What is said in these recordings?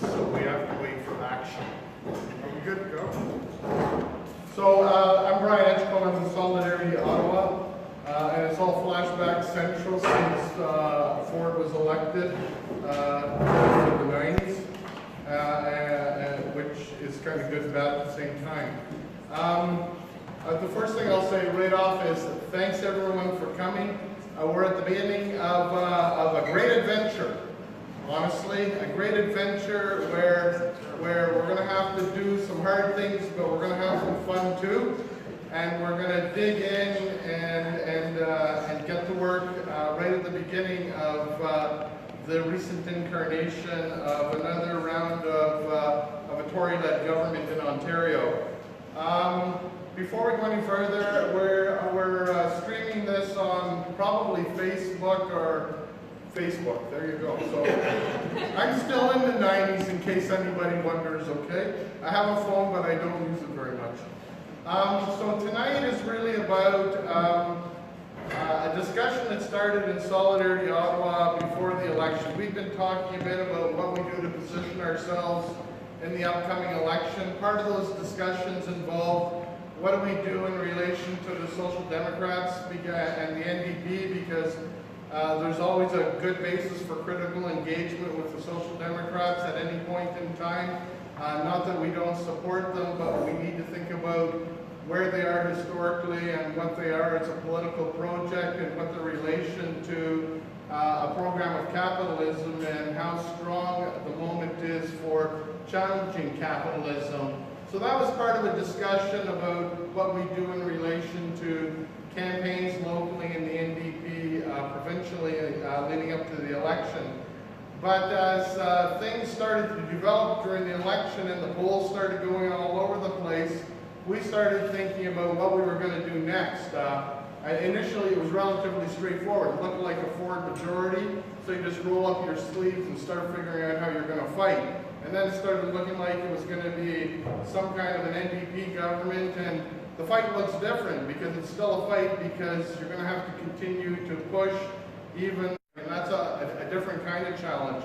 rights, so we have to wait for action. Are we good to go? So I'm Brian Edgecombe, I'm from Solidarity, Ottawa, and it's all flashback central since Ford was elected in the 90s, which is kind of good and bad at the same time. The first thing I'll say right off is thanks everyone for coming. We're at the beginning of a great adventure. Honestly, a great adventure where we're going to have to do some hard things, but we're going to have some fun too. And we're going to dig in and get to work right at the beginning of the recent incarnation of another round of a Tory-led government in Ontario. Before we go any further, we're streaming this on probably Facebook or Facebook. There you go. So I'm still in the 90s in case anybody wonders, okay? I have a phone, but I don't use it very much. So tonight is really about a discussion that started in Solidarity, Ottawa before the election. We've been talking a bit about what we do to position ourselves in the upcoming election. Part of those discussions involve what do we do in relation to the Social Democrats and the NDP, because there's always a good basis for critical engagement with the Social Democrats at any point in time. Not that we don't support them, but we need to think about where they are historically and what they are as a political project and what the relation to a program of capitalism and how strong the moment is for challenging capitalism. So that was part of a discussion about what we do in relation to campaigns locally in the NDP, provincially, leading up to the election. But as things started to develop during the election and the polls started going all over the place, we started thinking about what we were going to do next. Initially, it was relatively straightforward. It looked like a Ford majority, so you just roll up your sleeves and start figuring out how you're going to fight. And then it started looking like it was going to be some kind of an NDP government, and the fight looks different because it's still a fight because you're going to have to continue to push even, and that's a different kind of challenge.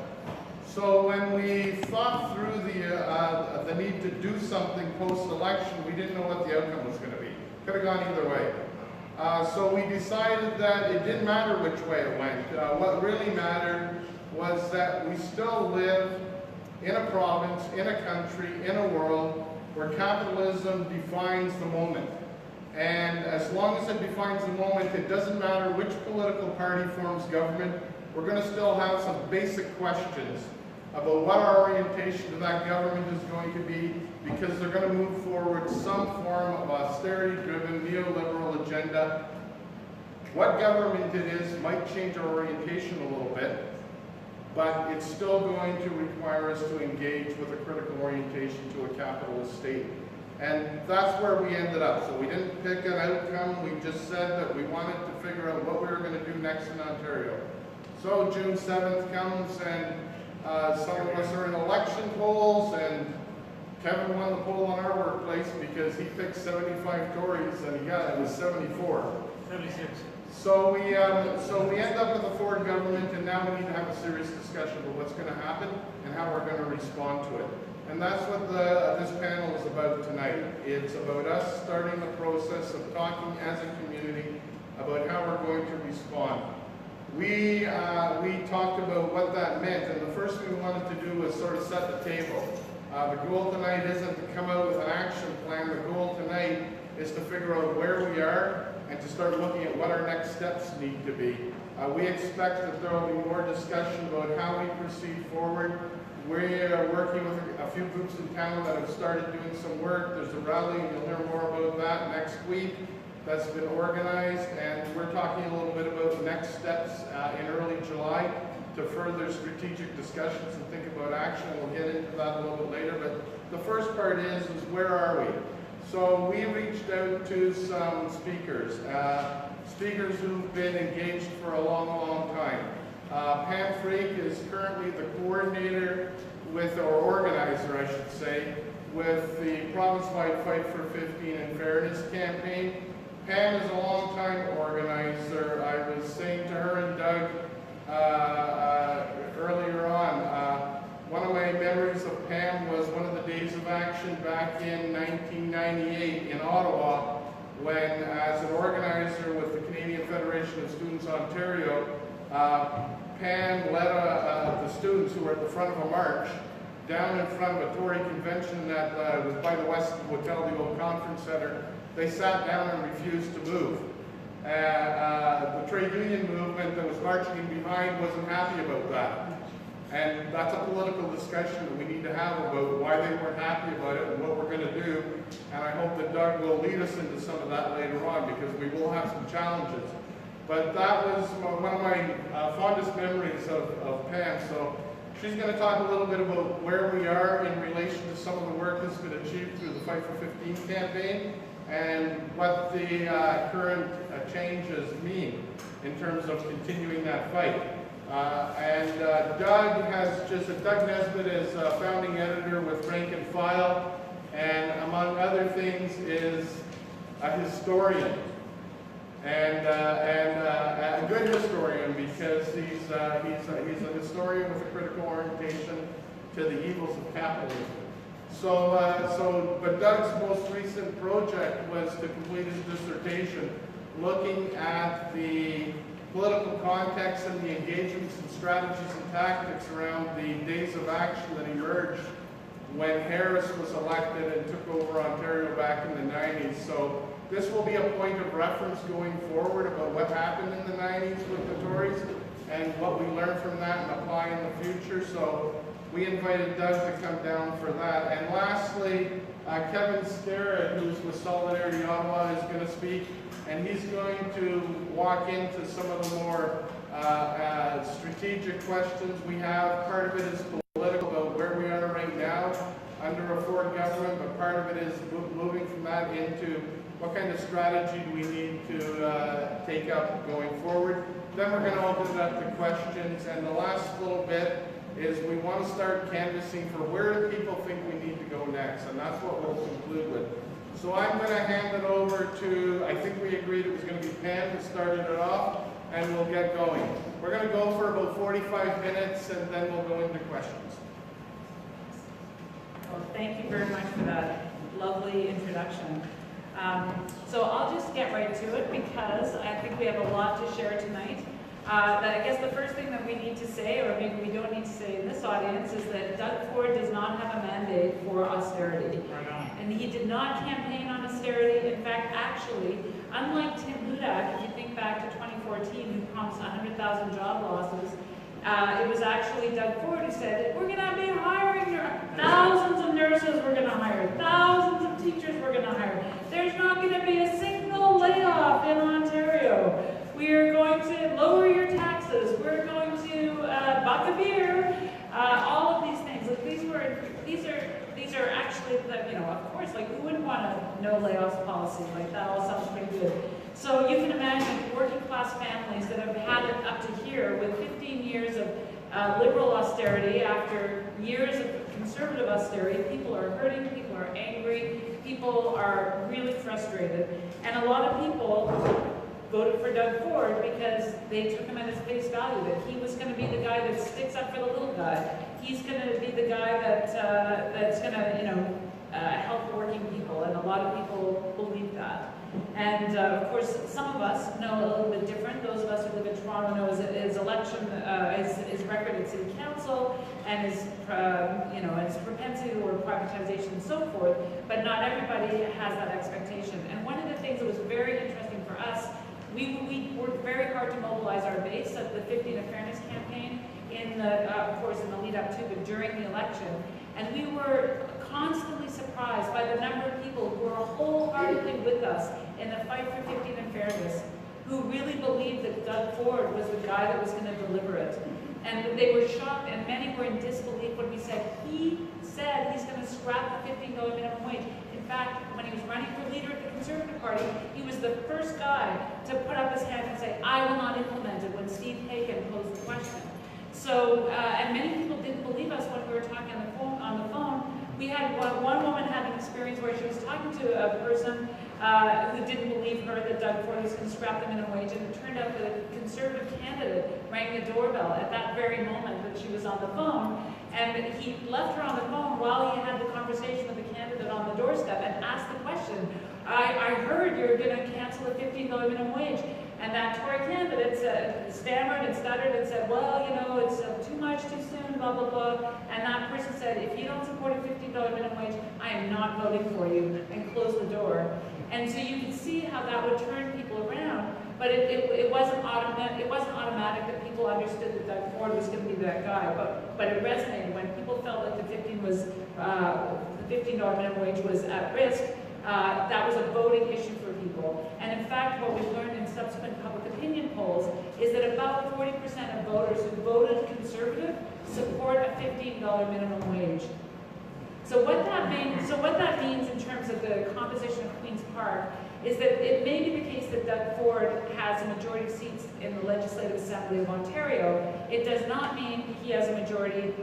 So when we thought through the need to do something post-election, we didn't know what the outcome was going to be. Could have gone either way. So we decided that it didn't matter which way it went. What really mattered was that we still live in a province, in a country, in a world where capitalism defines the moment. And as long as it defines the moment, it doesn't matter which political party forms government, we're going to still have some basic questions about what our orientation to that government is going to be, because they're going to move forward some form of austerity-driven neoliberal agenda. What government it is might change our orientation a little bit, but it's still going to require us to engage with a critical orientation to a capitalist state. And that's where we ended up. So we didn't pick an outcome, we just said that we wanted to figure out what we were going to do next in Ontario. So June 7th comes, and some of us are in election polls, and Kevin won the poll in our workplace because he picked 75 Tories and it was 74. 76. So we end up with a Ford government, and now we need to have a serious discussion about what's going to happen and how we're going to respond to it. And that's what this panel is about tonight. It's about us starting the process of talking as a community about how we're going to respond. We talked about what that meant, and the first thing we wanted to do was sort of set the table. The goal tonight isn't to come out with an action plan. The goal tonight is to figure out where we are and to start looking at what our next steps need to be. We expect that there will be more discussion about how we proceed forward. We are working with a few groups in town that have started doing some work. There's a rally, and you'll hear more about that next week. That's been organized, and we're talking a little bit about the next steps in early July to further strategic discussions and think about action. We'll get into that a little bit later, but the first part is where are we? So we reached out to some speakers, speakers who've been engaged for a long, long time. PAM FRACHE is currently the coordinator with, or organizer I should say, with the province-wide Fight for 15 and Fairness campaign. Pam is a long-time organizer. I was saying to her and Doug earlier on, one of my memories of of PAM was one of the days of action back in 1998 in Ottawa, when, as an organizer with the Canadian Federation of Students Ontario, PAM led the students who were at the front of a march down in front of a Tory convention that was by the Westin Hotel, the old conference center. They sat down and refused to move. The trade union movement that was marching in behind wasn't happy about that. And that's a political discussion that we need to have about why they weren't happy about it and what we're going to do. And I hope that Doug will lead us into some of that later on, because we will have some challenges. But that was one of my fondest memories of Pam. So she's going to talk a little bit about where we are in relation to some of the work that's been achieved through the Fight for 15 campaign and what the current changes mean in terms of continuing that fight. Doug NESBITT is a founding editor with Rank and File, and among other things is a historian. And a good historian, because he's a historian with a critical orientation to the evils of capitalism. But Doug's most recent project was to complete his dissertation looking at the political context and the engagements and strategies and tactics around the days of action that emerged when Harris was elected and took over Ontario back in the 90s. So this will be a point of reference going forward about what happened in the 90s with the Tories and what we learned from that and apply in the future. So we invited Doug to come down for that. And lastly, Kevin Starrett, who's with Solidarity Ottawa, is going to speak, and he's going to walk into some of the more strategic questions we have. Part of it is political, about where we are right now under a Ford government, but part of it is moving from that into what kind of strategy do we need to take up going forward. Then we're going to open it up to questions, and the last little bit is we want to start canvassing for where people think we need to go next, and that's what we'll conclude with. So I'm going to hand it over to, I think we agreed it was going to be Pam that started it off, and we'll get going. We're going to go for about 45 minutes, and then we'll go into questions. Well, thank you very much for that lovely introduction. So I'll just get right to it, because I think we have a lot to share tonight. I guess the first thing that we need to say, or maybe we don't need to say in this audience, is that Doug Ford does not have a mandate for austerity. And he did not campaign on austerity. In fact, actually, unlike Tim Hudak, if you think back to 2014, who promised 100,000 job losses, it was actually Doug Ford who said, we're going to be hiring thousands of nurses, we're going to hire thousands of teachers, we're going to hire. There's not going to be a single layoff in Ontario. We are going to lower your taxes. We're going to buck a beer. All of these things. Like these are actually, of course, like who wouldn't want a no layoffs policy? Like that all sounds pretty good. So you can imagine working class families that have had it up to here with 15 years of liberal austerity after years of conservative austerity. People are hurting. People are angry. People are really frustrated, and a lot of people voted for Doug Ford because they took him at his face value, that he was going to be the guy that sticks up for the little guy. He's going to be the guy that's going to, help working people, and a lot of people believe that. And of course, some of us know a little bit different. Those of us who live in Toronto know his election, his record at City Council, and his propensity toward privatization and so forth. But not everybody has that expectation. And one of the things that was very interesting for us, we worked very hard to mobilize our base at the 15 of Fairness campaign, of course, in the lead up to, but during the election. And we were constantly surprised by the number of people who were wholeheartedly with us in the fight for 15 and fairness, who really believed that Doug Ford was the guy that was going to deliver it. And they were shocked, and many were in disbelief when we said, he said he's going to scrap the $15 minimum wage. In fact, when he was running for leader of the Conservative Party, he was the first guy to put up his hand and say, I will not implement it, when Steve Hagan posed the question. So, and many people didn't believe us when we were talking on the phone. We had one woman had an experience where she was talking to a person who didn't believe her that Doug Ford was going to scrap the minimum wage, and it turned out that a Conservative candidate rang the doorbell at that very moment that she was on the phone, And he left her on the phone while he had the conversation with the candidate on the doorstep and asked the question, I heard you're going to cancel a $15 minimum wage. And that Tory candidate stammered and stuttered and said, well, you know, it's too much, too soon, blah, blah, blah. And that person said, if you don't support a $15 minimum wage, I am not voting for you, and closed the door. And so you can see how that would turn people around. But it wasn't automatic that people understood that Doug Ford was going to be that guy. But it resonated when people felt like the $15 minimum wage was at risk. That was a voting issue for people. And in fact, what we've learned in subsequent public opinion polls is that about 40% of voters who voted Conservative support a $15 minimum wage. So what that means in terms of the composition of Queen's Park is that it may be the case that Doug Ford has a majority of seats in the Legislative Assembly of Ontario. It does not mean he has a majority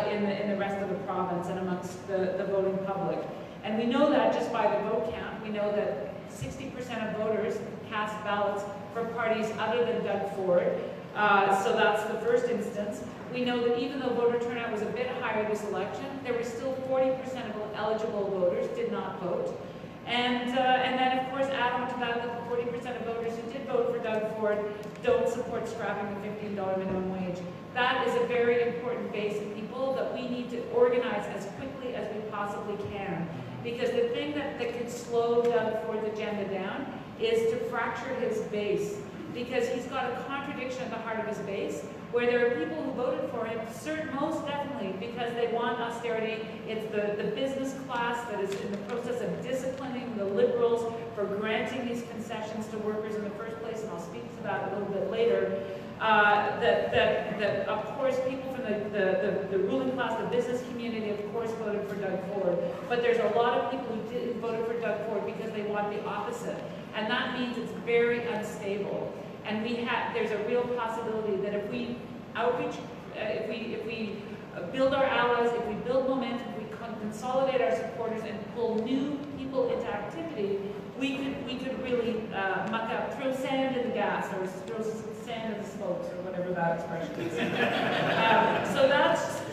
in the rest of the province and amongst the voting public. And we know that just by the vote count. We know that 60% of voters cast ballots for parties other than Doug Ford. So that's the first instance. We know that even though voter turnout was a bit higher this election, there were still 40% of eligible voters did not vote. And then, of course, add on to that the 40% of voters who did vote for Doug Ford don't support scrapping the $15 minimum wage. That is a very important base of people that we need to organize as quickly as we possibly can. Because the thing that could slow Doug Ford's agenda down is to fracture his base. Because he's got a contradiction at the heart of his base, where there are people who voted for him, most definitely, because they want austerity. It's the business class that is in the process of disciplining the Liberals for granting these concessions to workers in the first place, and I'll speak to that a little bit later. That of course, people from the ruling class, the business community, of course, voted for Doug Ford. But there's a lot of people who voted for Doug Ford because they want the opposite. And that means it's very unstable. And there's a real possibility that if we outreach, if we build our allies, if we build momentum, if we consolidate our supporters and pull new people into activity, we could really throw sand in the gas, or throw sand in the smokes, or whatever that expression is.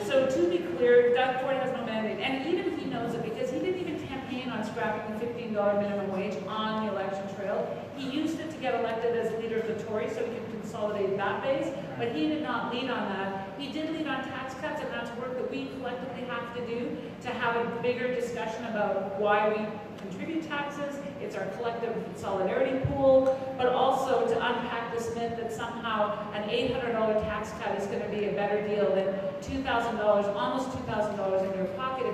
So to be clear, Doug Ford has no mandate, and even he knows it because he didn't even campaign on scrapping the $15 minimum wage on the election trail. He used it to get elected as leader of the Tories so he could consolidate that base, but he did not lead on that. He did lead on tax cuts, and that's work that we collectively have to do to have a bigger discussion about why we contribute taxes. It's our collective solidarity pool, but also to unpack this myth that somehow an $800 tax cut is going to be a better deal than $2,000, almost $2,000 in your pocket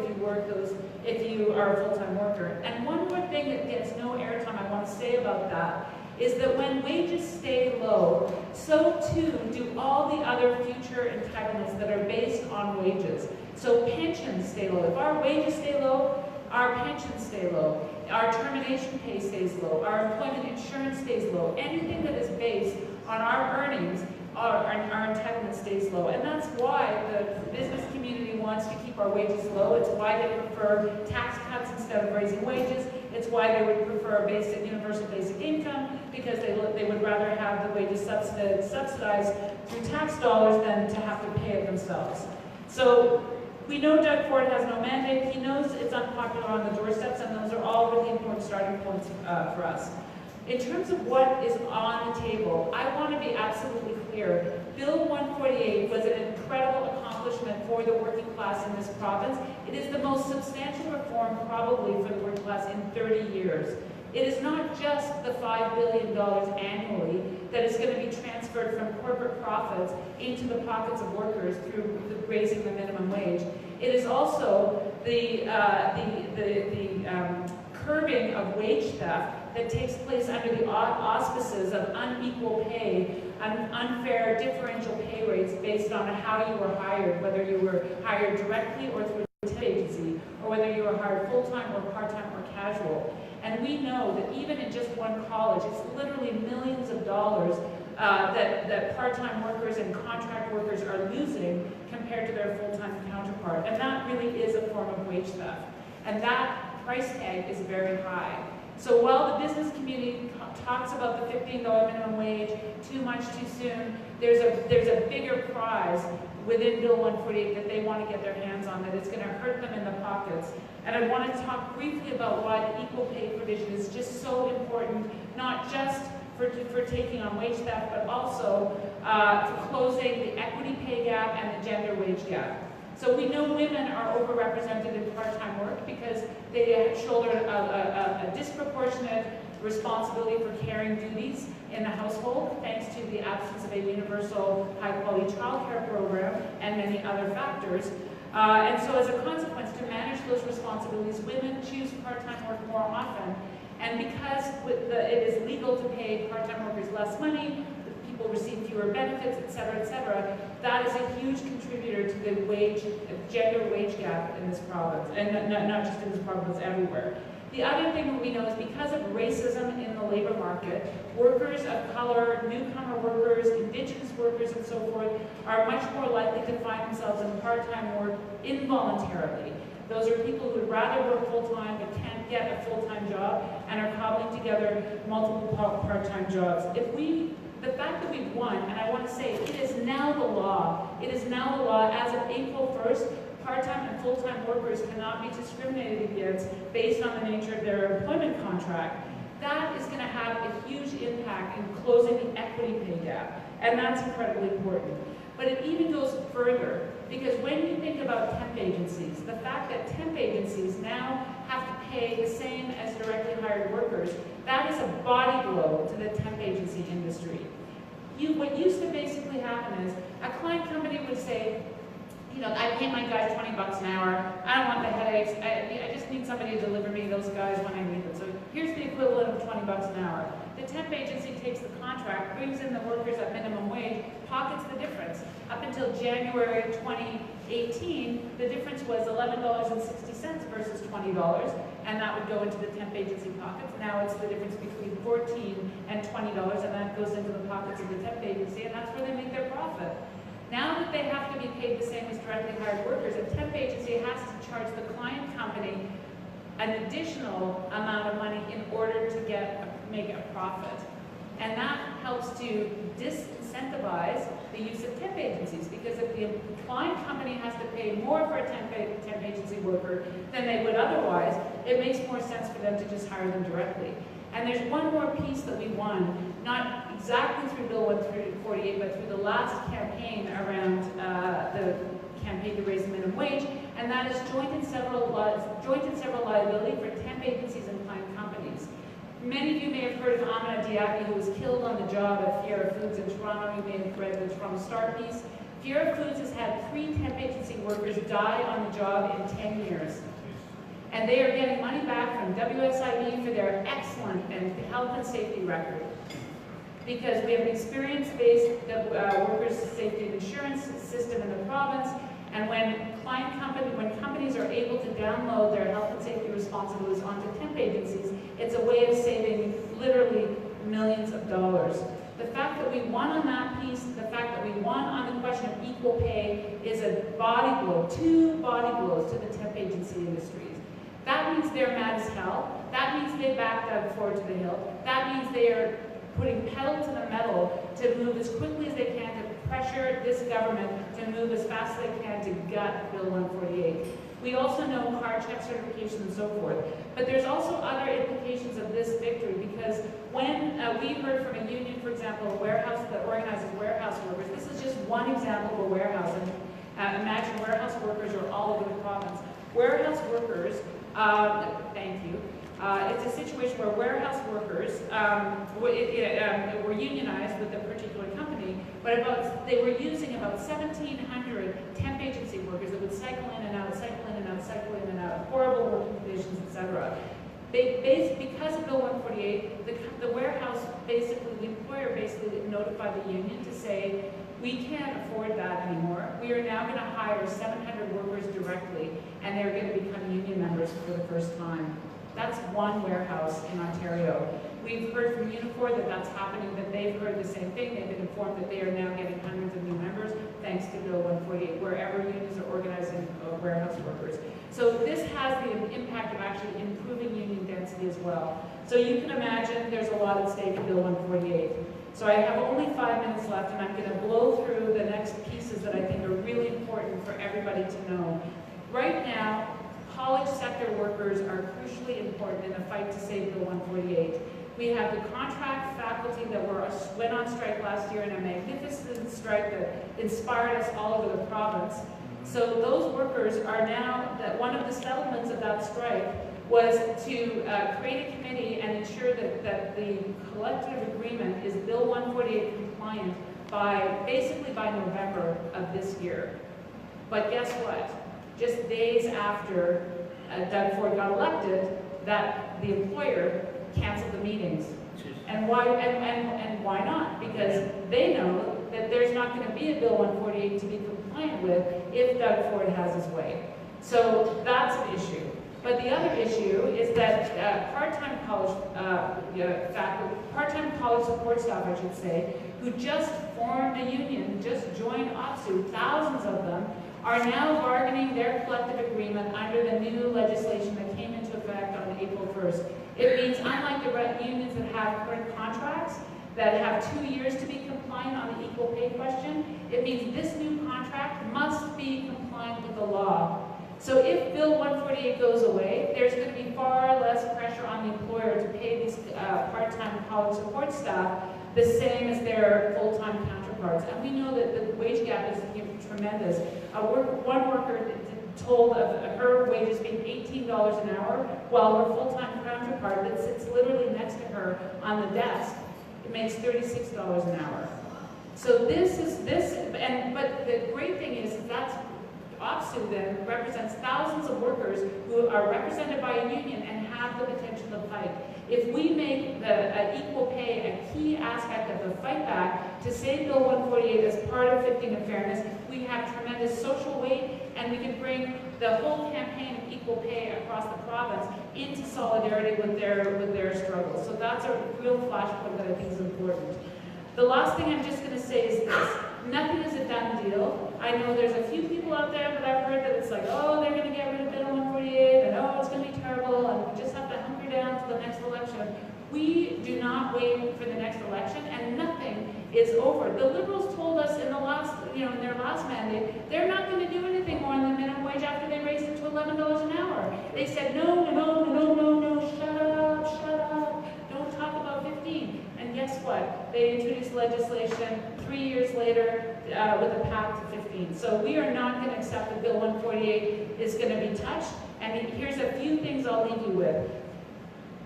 if you are a full-time worker. And one more thing that gets no airtime I want to say about that is that when wages stay low, so too do all the other future entitlements that are based on wages. So pensions stay low. If our wages stay low, our pensions stay low. Our termination pay stays low. Our employment insurance stays low. Anything that is based on our earnings, our entitlement stays low. And that's why the business community wants to keep our wages low. It's why they prefer tax cuts instead of raising wages. It's why they would prefer a universal basic income, because they would rather have the wages subsidized through tax dollars than to have to pay it themselves. So we know Doug Ford has no mandate. He knows it's unpopular on the doorsteps, and those are all really important starting points for us. In terms of what is on the table, I want to be absolutely clear. Bill 148 was an incredible accomplishment for the working class in this province. It is the most substantial reform probably for the working class in 30 years. It is not just the $5 billion annually that is going to be transferred from corporate profits into the pockets of workers through raising the minimum wage. It is also the curbing of wage theft that takes place under the auspices of unequal pay and unfair differential pay rates based on how you were hired, whether you were hired directly or through a temp agency, or whether you were hired full-time or part-time or casual. And we know that even in just one college, it's literally millions of dollars that part-time workers and contract workers are losing compared to their full-time counterpart. And that really is a form of wage theft. And that price tag is very high. So while the business community talks about the $15 minimum wage, too much too soon, there's a bigger prize within Bill 148 that they want to get their hands on, that is going to hurt them in the pockets. And I want to talk briefly about why the equal pay provision is just so important, not just for taking on wage theft, but also for closing the equity pay gap and the gender wage gap. So we know women are overrepresented in part-time work because they shoulder a disproportionate responsibility for caring duties in the household, thanks to the absence of a universal high-quality child care program and many other factors. And so as a consequence, to manage those responsibilities, women choose part-time work more often. And because it is legal to pay part-time workers less money, people receive fewer benefits, et cetera, that is a huge contributor to the gender wage gap in this province, and not just in this province, everywhere. The other thing that we know is because of racism in the labor market, workers of color, newcomer workers, indigenous workers, and so forth are much more likely to find themselves in part-time work involuntarily. Those are people who would rather work full-time but can't get a full-time job and are cobbling together multiple part-time jobs. The fact that we've won, and I want to say it is now the law. It is now the law as of April 1st. Part-time and full-time workers cannot be discriminated against based on the nature of their employment contract. That is going to have a huge impact in closing the equity pay gap, and that's incredibly important. But it even goes further, because when you think about temp agencies, the fact that temp agencies now have to pay the same as directly hired workers, that is a body blow to the temp agency industry. What used to basically happen is a client company would say, you know, I pay my guys $20 an hour, I don't want the headaches, I just need somebody to deliver me those guys when I need them. So here's the equivalent of $20 an hour. The temp agency takes the contract, brings in the workers at minimum wage, pockets the difference. Up until January 2018, the difference was $11.60 versus $20, and that would go into the temp agency pockets. Now it's the difference between $14 and $20, and that goes into the pockets of the temp agency, and that's where they make their profit. Now that they have to be paid the same as directly hired workers, a temp agency has to charge the client company an additional amount of money in order to make a profit. And that helps to disincentivize the use of temp agencies, because if the client company has to pay more for a temp agency worker than they would otherwise, it makes more sense for them to just hire them directly. And there's one more piece that we won, not exactly through Bill 148, but through the last campaign around the campaign to raise the minimum wage, and that is joint and several liability for temp agencies and client companies. Many of you may have heard of Amina Diaby, who was killed on the job at Fiera Foods in Toronto. You may have read the Toronto Star piece. Fiera Foods has had 3 temp agency workers die on the job in 10 years. And they are getting money back from WSIB for their excellent health and safety record. Because we have an experience-based workers' safety and insurance system in the province, and when companies are able to download their health and safety responsibilities onto temp agencies, it's a way of saving literally millions of dollars. The fact that we won on that piece, the fact that we won on the question of equal pay is a body blow, 2 body blows to the temp agency industries. That means they're mad as hell. That means they backed Doug Ford to the hill. That means they are putting pedal to the metal to move as quickly as they can to pressure this government to move as fast as they can to gut Bill 148. We also know car check certification and so forth. But there's also other implications of this victory, because when we heard from a union, for example, a warehouse that organizes warehouse workers, this is just one example of a warehouse, and imagine warehouse workers are all over the province. Warehouse workers, thank you. It's a situation where warehouse workers were unionized with a particular company, but they were using about 1,700 temp agency workers that would cycle in and out, cycle in and out, cycle in and out, horrible working conditions, etc. Because of Bill 148, the warehouse the employer basically notified the union to say, we can't afford that anymore. We are now going to hire 700 workers directly, and they're going to become union members for the first time. That's one warehouse in Ontario. We've heard from Unifor that that's happening, that they've heard the same thing. They've been informed that they are now getting hundreds of new members thanks to Bill 148, wherever unions are organizing warehouse workers. So this has the impact of actually improving union density as well. So you can imagine there's a lot at stake in Bill 148. So I have only 5 minutes left, and I'm going to blow through the next pieces that I think are really important for everybody to know. Right now, college sector workers are crucially important in the fight to save Bill 148. We have the contract faculty that went on strike last year in a magnificent strike that inspired us all over the province. So those workers are now, that one of the settlements of that strike was to create a committee and ensure that the collective agreement is Bill 148 compliant basically by November of this year. But guess what? Just days after Doug Ford got elected, that the employer canceled the meetings. And why? And why not? Because they know that there's not going to be a Bill 148 to be compliant with if Doug Ford has his way. So that's an issue. But the other issue is that part-time college faculty, part-time college support staff, I should say, who just formed a union, just joined OPSU, thousands of them, are now bargaining their collective agreement under the new legislation that came into effect on April 1st. It means, unlike the unions that have current contracts that have 2 years to be compliant on the equal pay question, it means this new contract must be compliant with the law. So if Bill 148 goes away, there's going to be far less pressure on the employer to pay these part-time college support staff the same as their full-time counterparts. And we know that the wage gap is tremendous. One worker told of her wages being $18 an hour, while her full-time counterpart that sits literally next to her on the desk, it makes $36 an hour. So but the great thing is that's OPSU then represents thousands of workers who are represented by a union and have the potential to fight. If we make equal pay a key aspect of the fight back to save Bill 148 as part of 15 of fairness, we have tremendous social weight, and we can bring the whole campaign of equal pay across the province into solidarity with their struggles. So that's a real flashpoint that I think is important. The last thing I'm just going to say is this. Nothing is a done deal. I know there's a few people out there that I've heard that it's like, oh, they're going to get rid of Bill 148, and oh, it's going to be terrible, and we just have to hunker down to the next election. We do not wait for the next election, and nothing is over. The Liberals told us in their last mandate, they're not going to do anything more than the minimum wage after they raised it to $11 an hour. They said, no, shut up, don't talk about 15. And guess what? They introduced legislation 3 years later with a path to 15. So we are not going to accept that Bill 148 is going to be touched. And here's a few things I'll leave you with.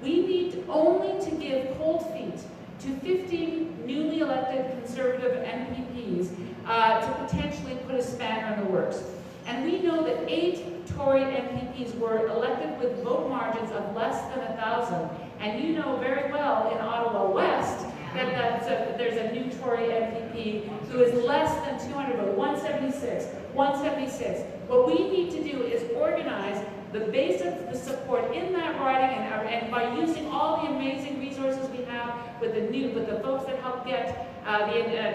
We need only to give cold feet to 15 newly elected Conservative MPPs to potentially put a spanner in the works. And we know that 8 Tory MPPs were elected with vote margins of less than 1,000. And you know very well in Ottawa West that there's a new Tory MPP who is less than 200 votes, 176. What we need to do is organize the base of the support in that riding, and by using all the amazing resources we have with the folks that helped get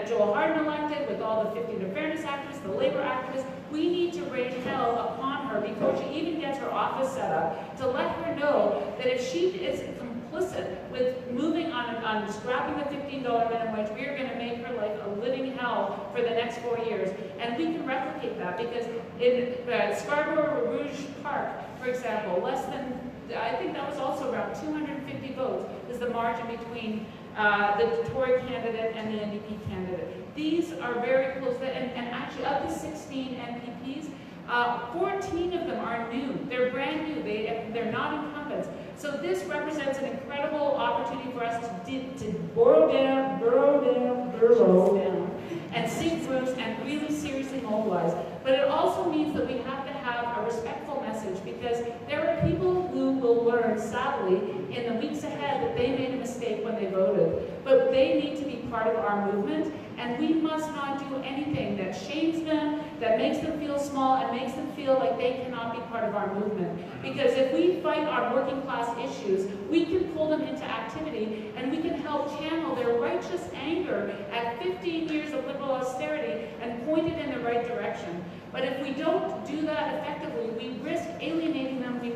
Joel Harden elected, with all the 15 to Fairness activists, the labor activists, we need to raise hell upon her before she even gets her office set up, to let her know that if she is complicit with moving on scrapping the $15 minimum wage, we are going to make her life a living hell for the next 4 years. And we can replicate that, because in Scarborough Rouge Park, for example, I think that was also around 250 votes is the margin between the Tory candidate and the NDP candidate. These are very close, and actually of the 16 MPPs, 14 of them are new. They're brand new. They're not incumbents. So this represents an incredible opportunity for us to burrow down, and sink roots and really seriously mobilize. But it also means that we have to have a respectful message, because there are people who will learn, sadly, in the weeks ahead that they made a mistake when they voted. But they need to be part of our movement, and we must not do anything that shames them, that makes them feel small and makes them feel like they cannot be part of our movement. Because if we fight our working class issues, we can pull them into activity and we can help channel their righteous anger at 15 years of liberal austerity and point it in the right direction. But if we don't do that effectively, we risk alienating them, we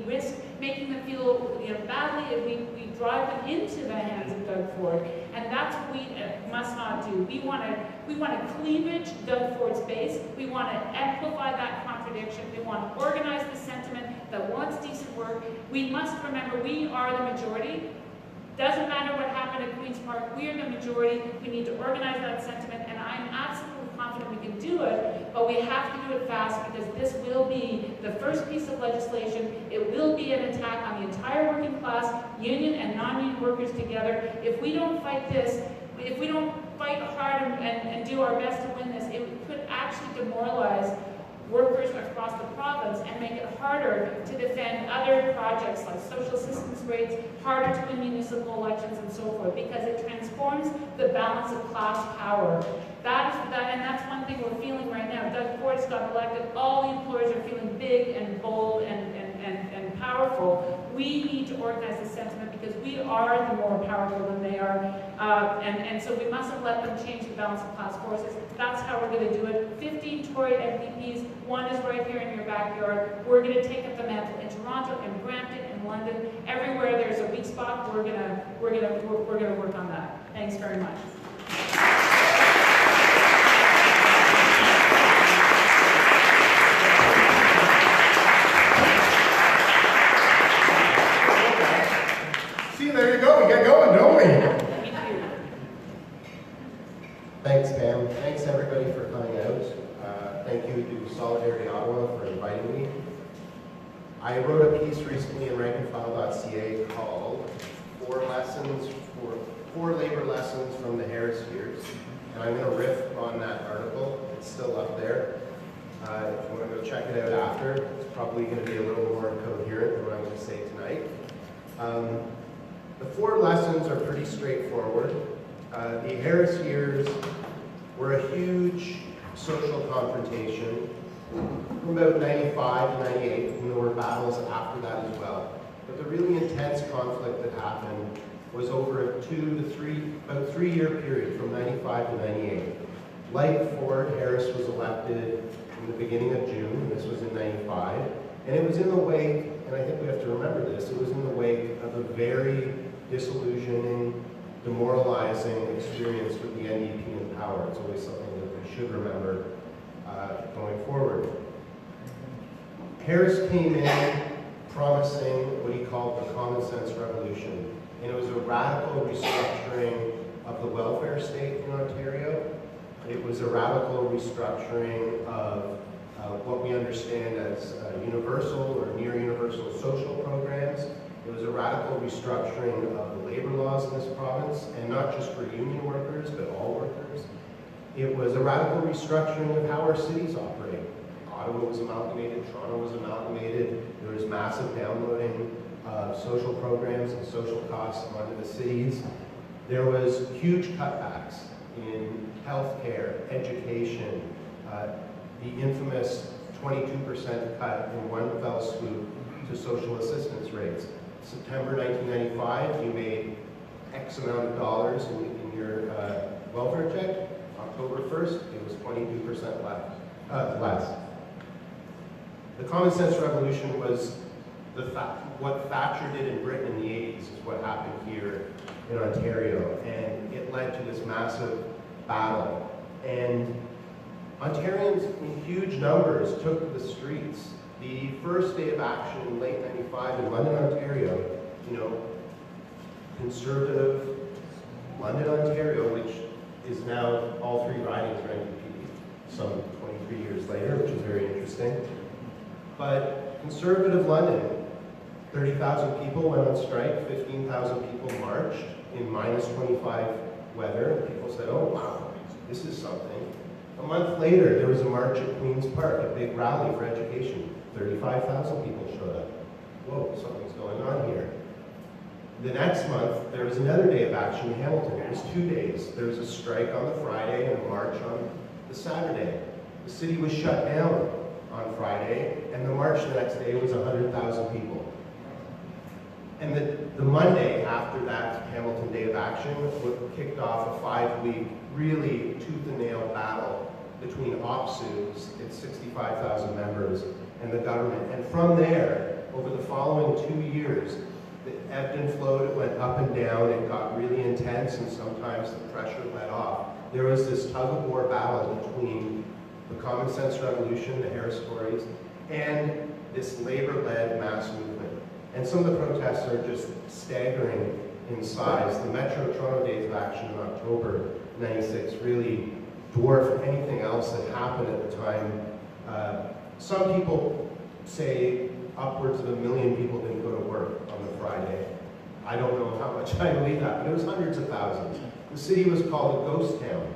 risk making them feel badly, and we drive them into the hands of Doug Ford. And that's what we must not do. We want to cleavage Doug Ford's base. We want to amplify that contradiction. We want to organize the sentiment that wants decent work. We must remember we are the majority. Doesn't matter what happened at Queen's Park, we are the majority. We need to organize that sentiment, and I'm absolutely confident we can do it, but we have to do it fast because this will be the first piece of legislation. It will be an attack on the entire working class, union and non-union workers together. If we don't fight this, if we don't fight hard and do our best to win this, it could actually demoralize workers across the province and make it harder to defend other projects like social assistance rates, harder to win municipal elections and so forth, because it transforms the balance of class power. And that's one thing we're feeling right now. Doug Ford's got elected. All the employers are feeling big and bold and powerful. We need to organize the sentiment because we are the more powerful than they are. And so we mustn't let them change the balance of class forces. That's how we're going to do it. 15 Tory MPPs, one is right here in your backyard. We're going to take up the mantle in Toronto, in Brampton, in London. Everywhere there's a weak spot, we're going to work on that. Thanks very much. There you go, we get going, don't we? Thanks, Pam. Thanks, everybody, for coming out. Thank you to Solidarity Ottawa for inviting me. I wrote a piece recently in RankandFile.ca called Four Labor Lessons from the Harris Years. And I'm going to riff on that article. It's still up there. If you want to go check it out after, it's probably going to be a little more coherent than what I'm going to say tonight. The 4 lessons are pretty straightforward. The Harris years were a huge social confrontation from about 95 to 98, and there were battles after that as well. But the really intense conflict that happened was over a 3-year period from 95 to 98. Like Ford, Harris was elected in the beginning of June, and this was in 95, and it was in the wake, and I think we have to remember this, it was in the wake of a very disillusioning, demoralizing experience with the NDP in power. It's always something that we should remember going forward. Harris came in promising what he called the common sense revolution, and it was a radical restructuring of the welfare state in Ontario. It was a radical restructuring of what we understand as universal or near universal social programs. It was a radical restructuring of the labor laws in this province, and not just for union workers, but all workers. It was a radical restructuring of how our cities operate. Ottawa was amalgamated, Toronto was amalgamated, there was massive downloading of social programs and social costs onto the cities. There was huge cutbacks in healthcare, education, the infamous 22% cut in one fell swoop to social assistance rates. September 1995, you made X amount of dollars in your welfare check. October 1st, it was 22% less. The common sense revolution was what Thatcher did in Britain in the 80s is what happened here in Ontario, and it led to this massive battle. And Ontarians in huge numbers took to the streets. The first day of action in late 95 in London, Ontario, conservative London, Ontario, which is now all 3 ridings are NDP, some 23 years later, which is very interesting. But conservative London, 30,000 people went on strike, 15,000 people marched in minus 25 weather, and people said, oh wow, this is something. A month later, there was a march at Queen's Park, a big rally for education. 35,000 people showed up. Whoa, something's going on here. The next month, there was another day of action in Hamilton. It was 2 days. There was a strike on the Friday and a march on the Saturday. The city was shut down on Friday, and the march the next day was 100,000 people. And the Monday after that Hamilton Day of Action kicked off a 5-week, really tooth-and-nail battle between OPSUs, its 65,000 members, and the government. And from there, over the following 2 years, it ebbed and flowed, it went up and down, it got really intense, and sometimes the pressure let off. There was this tug-of-war battle between the common sense revolution, the Harris Tories, and this labor-led mass movement. And some of the protests are just staggering in size. The Metro Toronto Days of Action in October '96 really dwarfed anything else that happened at the time. Some people say upwards of 1 million people didn't go to work on the Friday. I don't know how much I believe that, but it was hundreds of thousands. The city was called a ghost town.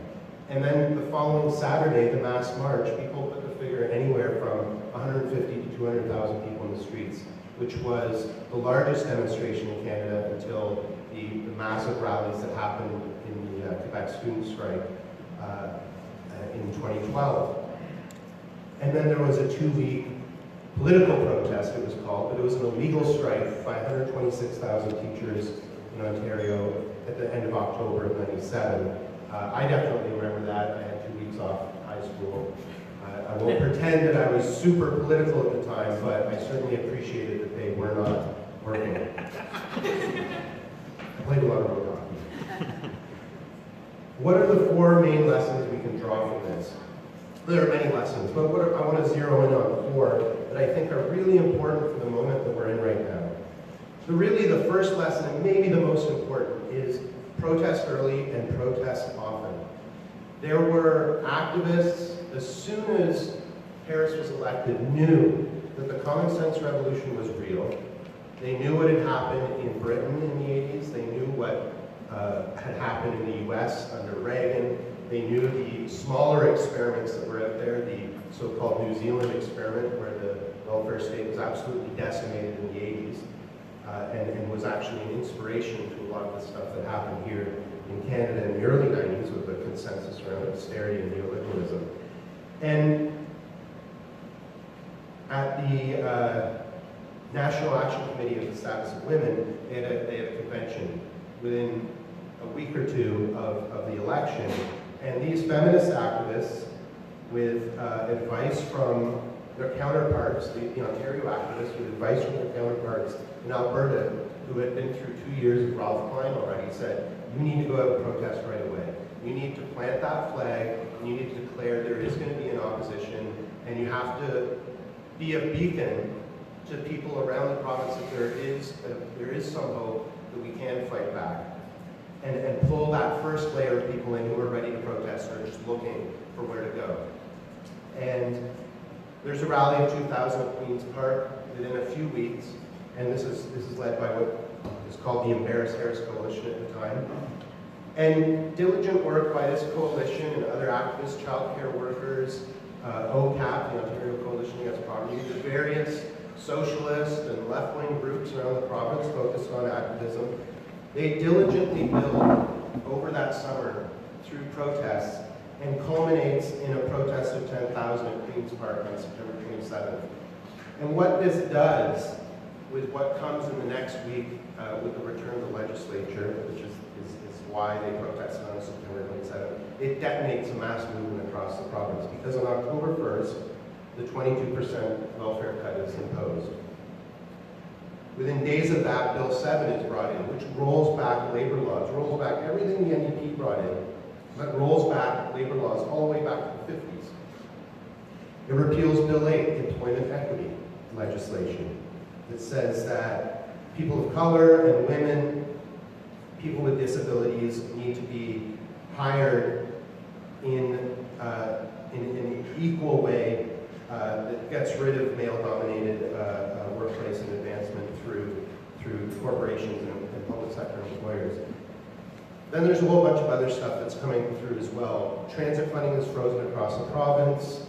And then the following Saturday, the mass march, people put the figure anywhere from 150 to 200,000 people in the streets, which was the largest demonstration in Canada until the massive rallies that happened in the Quebec student strike in 2012. And then there was a 2-week political protest, it was called, but it was an illegal strike by 126,000 teachers in Ontario at the end of October of '97. I definitely remember that. I had 2 weeks off high school. I won't pretend that I was super political at the time, but I certainly appreciated that they were not working. I played a lot of road hockey. What are the 4 main lessons we can draw from this? There are many lessons, but I want to zero in on 4 that I think are really important for the moment that we're in right now. So really the first lesson, and maybe the most important, is protest early and protest often. There were activists, as soon as Harris was elected, knew that the common sense revolution was real. They knew what had happened in Britain in the 80s. They knew what had happened in the US under Reagan. They knew the smaller experiments that were out there, the so-called New Zealand experiment, where the welfare state was absolutely decimated in the 80s, and was actually an inspiration to a lot of the stuff that happened here in Canada in the early 90s with the consensus around austerity and neoliberalism. And at the National Action Committee of the Status of Women, they had a convention within a week or two of the election. And these feminist activists, with advice from their counterparts, the Ontario activists, with advice from their counterparts in Alberta, who had been through 2 years of Ralph Klein already, said, you need to go out and protest right away. You need to plant that flag, and you need to declare there is going to be an opposition, and you have to be a beacon to people around the province that there is some hope that we can fight back. And pull that first layer of people in who are ready to protest or just looking for where to go. And there's a rally of 2,000 at Queen's Park within a few weeks, and this is led by what is called the Embarrass Harris Coalition at the time. And diligent work by this coalition and other activists, childcare workers, OCAP, the Ontario Coalition Against Poverty, the various socialist and left-wing groups around the province focused on activism. They diligently build over that summer through protests and culminates in a protest of 10,000 at Queen's Park on September 27th. And what this does with what comes in the next week with the return of the legislature, which is why they protested on September 27th, it detonates a mass movement across the province, because on October 1st, the 22% welfare cut is imposed. Within days of that, Bill 7 is brought in, which rolls back labor laws, rolls back everything the NDP brought in, but rolls back labor laws all the way back to the 50s. It repeals Bill 8, employment equity legislation, that says that people of color and women, people with disabilities, need to be hired in an equal way that gets rid of male-dominated workplace and advancement through corporations and public sector employers. Then there's a whole bunch of other stuff that's coming through as well. Transit funding is frozen across the province.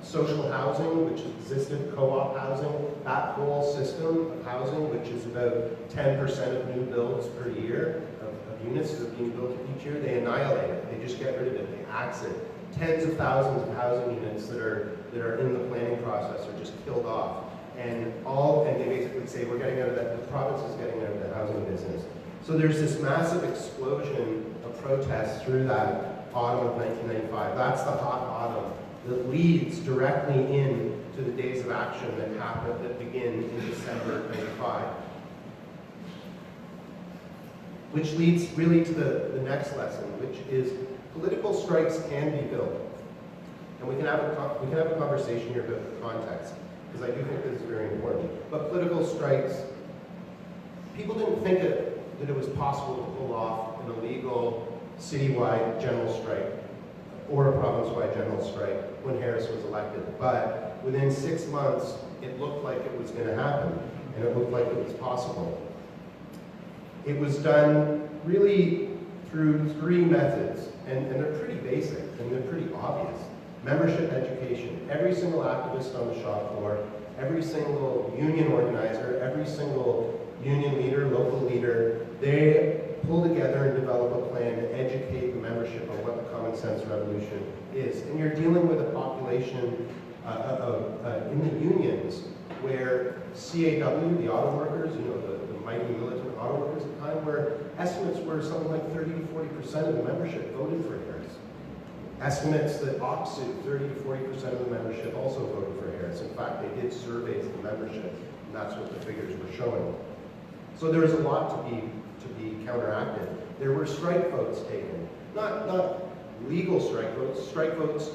Social housing, which existed, co-op housing, that whole system of housing, which is about 10% of new builds per year, of units that are being built each year, they annihilate it. They just get rid of it. They axe it tens of thousands of housing units that are in the planning process are just killed off. And they basically say we're getting out of that, the province is getting out of the housing business. So there's this massive explosion of protests through that autumn of 1995. That's the hot autumn that leads directly into the days of action that begin in December of 95. Which leads really to the next lesson, which is political strikes can be built. And we can have a conversation here about the context, because I do think this is very important. But political strikes, people didn't think that it was possible to pull off an illegal citywide general strike or a province-wide general strike when Harris was elected. But within 6 months, it looked like it was going to happen, and it looked like it was possible. It was done really through 3 methods, and they're pretty basic, and they're pretty obvious. Membership education. Every single activist on the shop floor, every single union organizer, every single union leader, local leader, they pull together and develop a plan to educate the membership on what the common sense revolution is. And you're dealing with a population in the unions where CAW, the auto workers, you know, the mighty militant auto workers at the time, where estimates were something like 30 to 40% of the membership voted for Harris. Estimates that OPSU, 30 to 40% of the membership also voted for Harris. In fact, they did surveys of the membership, and that's what the figures were showing. So there was a lot to be counteracted. There were strike votes taken, not legal strike votes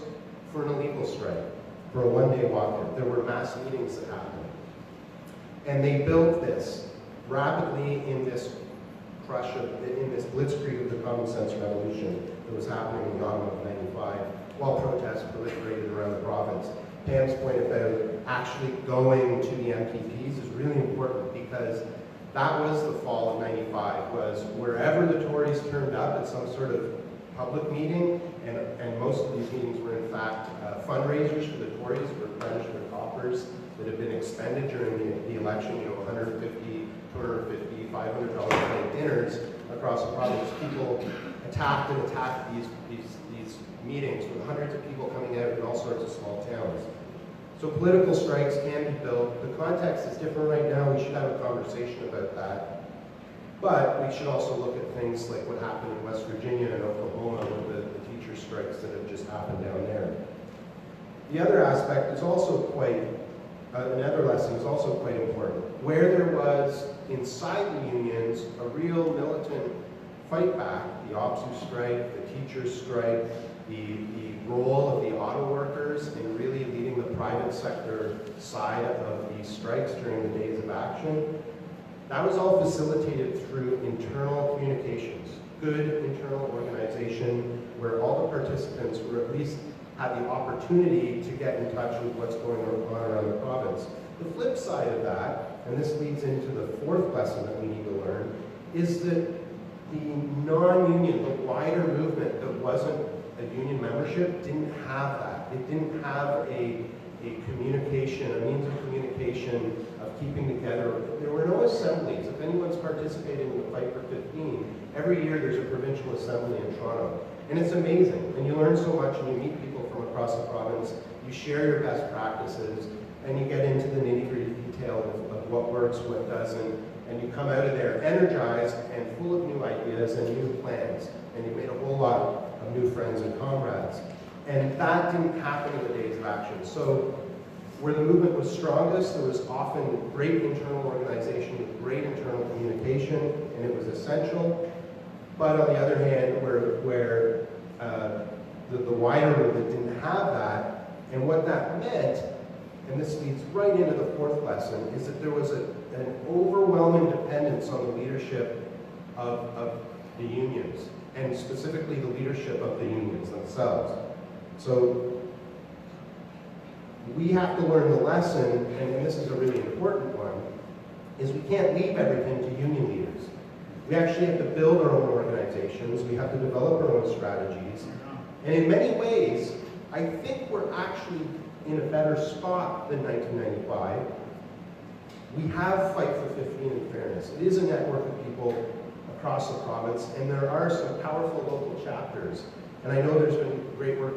for an illegal strike, for a one-day walkout. There were mass meetings that happened. And they built this rapidly in this in this blitzkrieg of the common sense revolution that was happening in the autumn of 95, while protests proliferated around the province. Pam's point about actually going to the MPPs is really important, because that was the fall of 95, was wherever the Tories turned up at some sort of public meeting, and most of these meetings were in fact fundraisers for the Tories to replenish their coffers that had been expended during the election, you know, 150, 250, $500 plate dinners across the province. People attacked these meetings with hundreds of people coming out in all sorts of small towns. So political strikes can be built. The context is different right now. We should have a conversation about that. But we should also look at things like what happened in West Virginia and Oklahoma with the teacher strikes that have just happened down there. The other aspect is also quite, another lesson is also quite important. Where there was, inside the unions, a real militant fight back, the OPSU strike, the teachers strike, the role of the auto workers in really leading the private sector side of these strikes during the days of action, that was all facilitated through internal communications, good internal organization, where all the participants were at least had the opportunity to get in touch with what's going on around the province. The flip side of that, and this leads into the 4th lesson that we need to learn, is that the non-union, the wider movement that wasn't a union membership didn't have that. It didn't have a communication, a means of communication, of keeping together. There were no assemblies. If anyone's participating in the Fight for 15, every year there's a provincial assembly in Toronto. And it's amazing. And you learn so much, and you meet people from across the province, you share your best practices, and you get into the nitty-gritty detail of what works, what doesn't, and you come out of there energized and full of new ideas and new plans, and you made a whole lot of new friends and comrades. And that didn't happen in the days of action. So where the movement was strongest, there was often great internal organization with great internal communication, and it was essential. But on the other hand, where the wider movement didn't have that, and what that meant, and this leads right into the 4th lesson, is that there was an overwhelming dependence on the leadership of the unions, and specifically the leadership of the unions themselves. So we have to learn the lesson, and this is a really important one, is we can't leave everything to union leaders. We actually have to build our own organizations, we have to develop our own strategies, and in many ways, I think we're actually in a better spot than 1995. We have Fight for 15 in fairness. It is a network of people across the province, and there are some powerful local chapters And I know there's been great work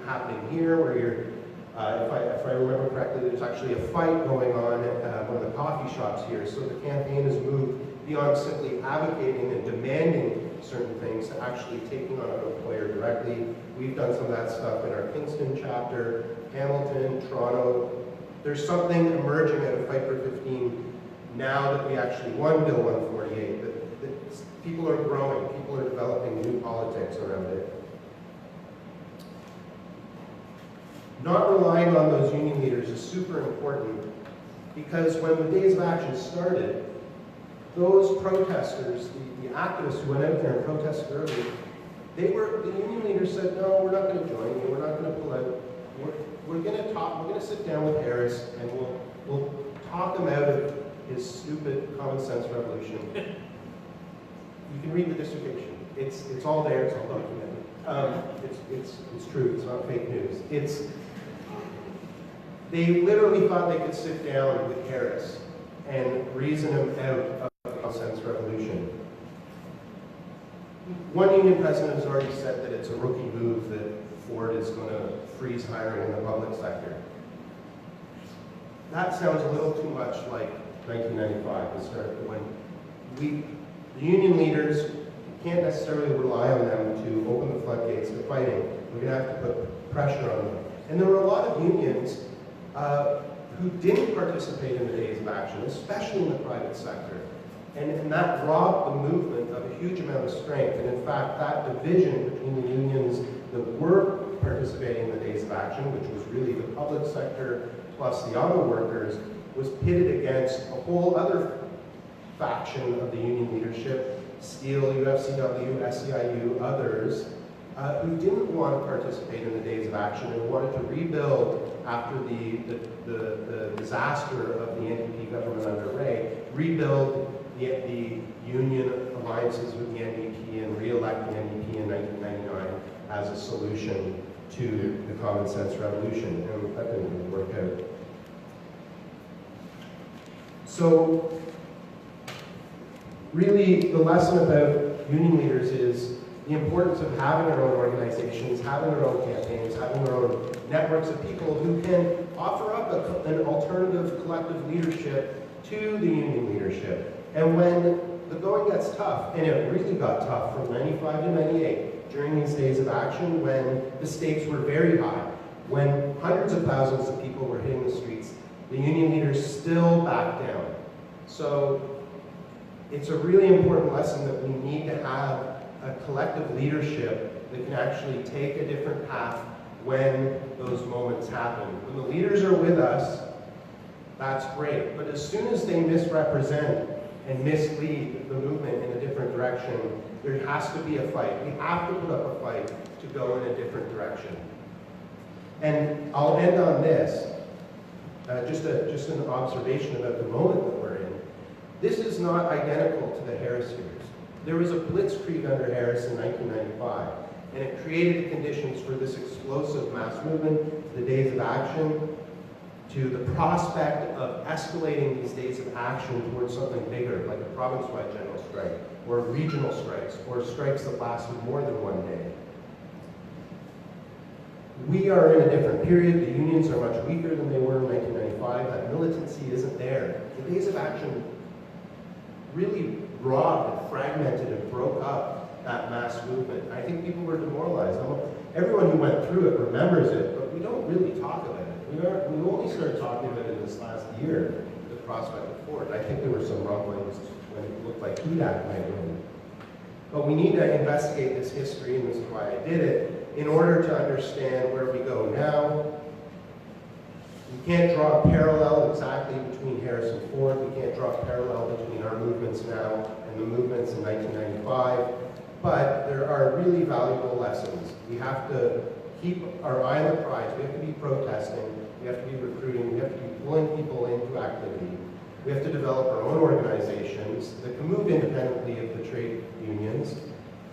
happening here where you're, if I remember correctly, there's actually a fight going on at one of the coffee shops here. So the campaign has moved beyond simply advocating and demanding certain things to actually taking on an employer directly. We've done some of that stuff in our Kingston chapter, Hamilton, Toronto. There's something emerging out of Fight for 15 now that we actually won Bill 148, that people are growing, people are developing new politics around it. Not relying on those union leaders is super important because when the days of action started, those protesters, the activists who went out there and protested early, the union leaders said, no, we're not going to join you, we're not going to pull out, we're going to talk, we're going to sit down with Harris and we'll talk him out of his stupid common sense revolution. You can read the dissertation. It's all there, it's all documented. It's true, it's not fake news. They literally thought they could sit down with Harris and reason him out of the common sense revolution. One union president has already said that it's a rookie move that Ford is going to freeze hiring in the public sector. That sounds a little too much like 1995, the start when the union leaders can't necessarily rely on them to open the floodgates to fighting. We're going to have to put pressure on them. And there were a lot of unions who didn't participate in the days of action, especially in the private sector. And that robbed the movement of a huge amount of strength. And in fact, that division between the unions that were participating in the days of action, which was really the public sector plus the auto workers, was pitted against a whole other faction of the union leadership, Steel, UFCW, SEIU, others, who didn't want to participate in the days of action and wanted to rebuild after the disaster of the NDP government under Ray, rebuild the union alliances with the NDP and re-elect the NDP in 1999 as a solution to the common sense revolution, and that didn't really work out. So, really, the lesson about union leaders is the importance of having our own organizations, having our own campaigns, having our own networks of people who can offer up an alternative collective leadership to the union leadership. And when the going gets tough, and it really got tough from 95 to 98, during these days of action, when the stakes were very high, when hundreds of thousands of people were hitting the streets, the union leaders still backed down. So it's a really important lesson that we need to have a collective leadership that can actually take a different path when those moments happen. When the leaders are with us, that's great. But as soon as they misrepresent and mislead the movement in a different direction, there has to be a fight. We have to put up a fight to go in a different direction. And I'll end on this, just an observation about the moment that we're in. This is not identical to the Harris years. There was a blitzkrieg under Harris in 1995, and it created the conditions for this explosive mass movement, the days of action, to the prospect of escalating these days of action towards something bigger, like a province-wide general strike, or regional strikes, or strikes that lasted more than one day. We are in a different period. The unions are much weaker than they were in 1995. That militancy isn't there. The days of action really robbed and fragmented and broke up that mass movement. I think people were demoralized. Everyone who went through it remembers it, but we don't really talk about it. We only started talking about it in this last year, the prospect of Ford. I think there were some rumblings when it looked like Hudak might win. But we need to investigate this history, and this is why I did it, in order to understand where we go now. We can't draw a parallel exactly between Harris and Ford. We can't draw a parallel between our movements now and the movements in 1995. But there are really valuable lessons. We have to keep our eye on the prize. We have to be protesting. We have to be recruiting. We have to be pulling people into activity. We have to develop our own organizations that can move independently of the trade unions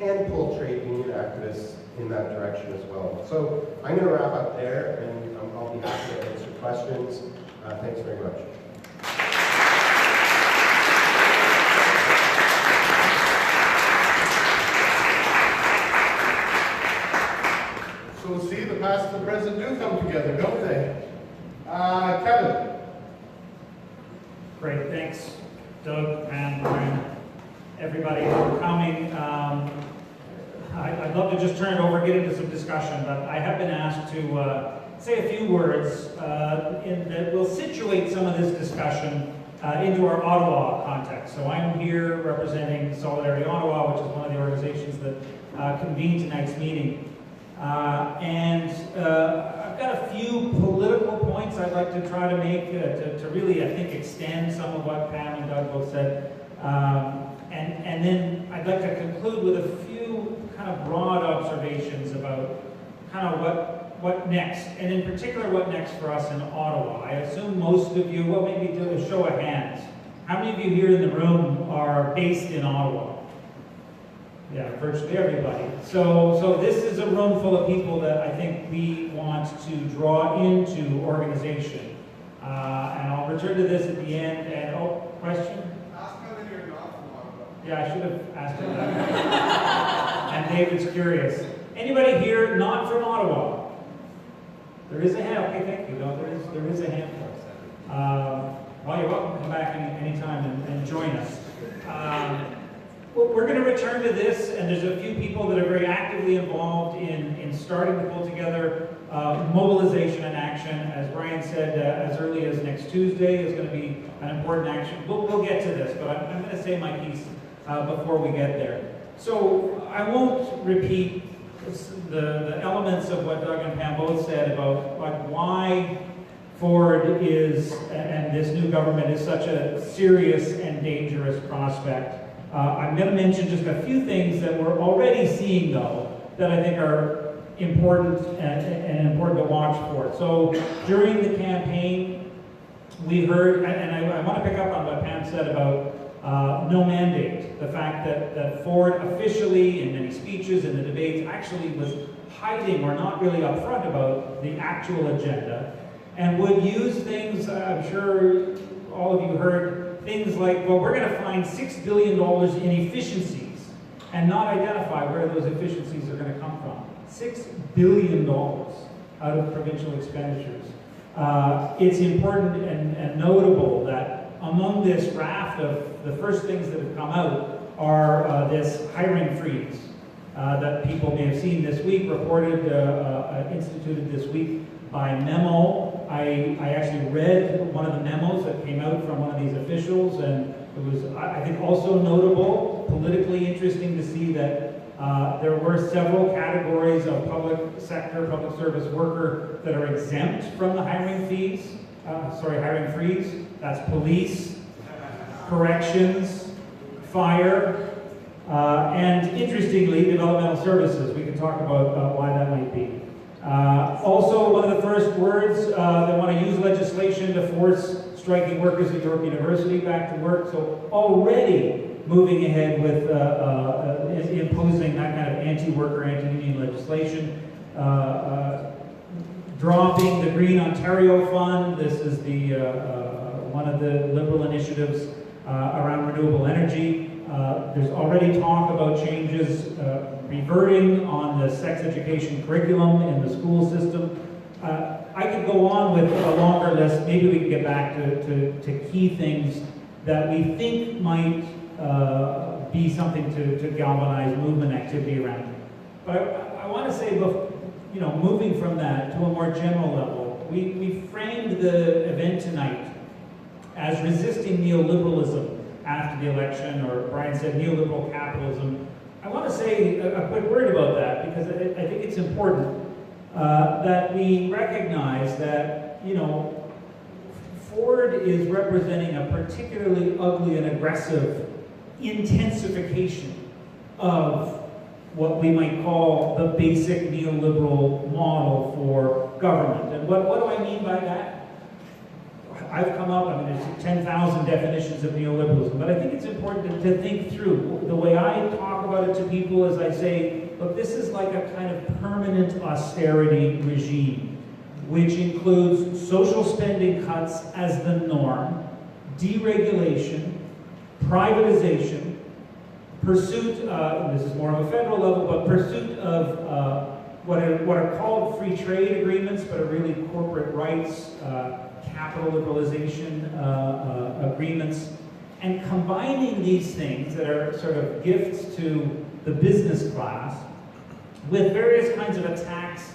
and pull trade union activists in that direction as well. So I'm going to wrap up there, and I'll be happy to answer questions. Thanks very much. Great, thanks, Doug, and Brian, everybody for coming. I'd love to just turn it over, get into some discussion, but I have been asked to say a few words that will situate some of this discussion into our Ottawa context. So I'm here representing Solidarity Ottawa, which is one of the organizations that convened tonight's meeting. I've got a few political points I'd like to try to make to really, I think, extend some of what Pam and Doug both said. And then I'd like to conclude with a few kind of broad observations about kind of what next, and in particular what next for us in Ottawa. I assume most of you, well, maybe do a show of hands. How many of you here in the room are based in Ottawa? Yeah, virtually everybody. So this is a room full of people that I think we want to draw into organization. And I'll return to this at the end. And question? Ask whether you're not from Ottawa. Yeah, I should have asked him that. And David's curious. Anybody here not from Ottawa? There is a hand. Okay, thank you. No, there is a hand. Well, you're welcome to come back anytime and join us. Well, we're going to return to this, and there's a few people that are very actively involved in starting to pull together mobilization and action. As Brian said, as early as next Tuesday is going to be an important action. We'll get to this, but I'm going to say my piece before we get there. So I won't repeat the elements of what Doug and Pam both said about why Ford is, and this new government is such a serious and dangerous prospect. I'm going to mention just a few things that we're already seeing, though, that I think are important and important to watch for. So during the campaign, we heard, and I want to pick up on what Pam said about no mandate, the fact that Ford officially, in many speeches and the debates, actually was hiding or not really upfront about the actual agenda, and would use things, I'm sure all of you heard, things like, well, we're going to find $6 billion in efficiencies and not identify where those efficiencies are going to come from. $6 billion out of provincial expenditures. It's important and notable that among this raft of the first things that have come out are this hiring freeze that people may have seen this week, reported, instituted this week by memo. I actually read one of the memos that came out from one of these officials, and it was, I think, also notable, politically interesting to see that there were several categories of public sector, public service worker that are exempt from the hiring freeze. That's police, corrections, fire, and interestingly, developmental services. We can talk about why that might be. Also, one of the first words, they want to use legislation to force striking workers at York University back to work. So already moving ahead with imposing that kind of anti-worker, anti-union legislation. Dropping the Green Ontario Fund. This is the one of the Liberal initiatives around renewable energy. There's already talk about changes reverting on the sex education curriculum in the school system. I could go on with a longer list. Maybe we can get back to key things that we think might be something to galvanize movement activity around. But I want to say, moving from that to a more general level, we framed the event tonight as resisting neoliberalism after the election, or Brian said neoliberal capitalism. I want to say a quick word about that, because I think it's important that we recognize that, Ford is representing a particularly ugly and aggressive intensification of what we might call the basic neoliberal model for government. And what do I mean by that? I've come up, there's 10,000 definitions of neoliberalism, but I think it's important to think through. The way I talk about it to people is I say, look, this is like a kind of permanent austerity regime, which includes social spending cuts as the norm, deregulation, privatization, pursuit, this is more of a federal level, but pursuit of what are called free trade agreements, but are really corporate rights, capital liberalization agreements, and combining these things that are sort of gifts to the business class with various kinds of attacks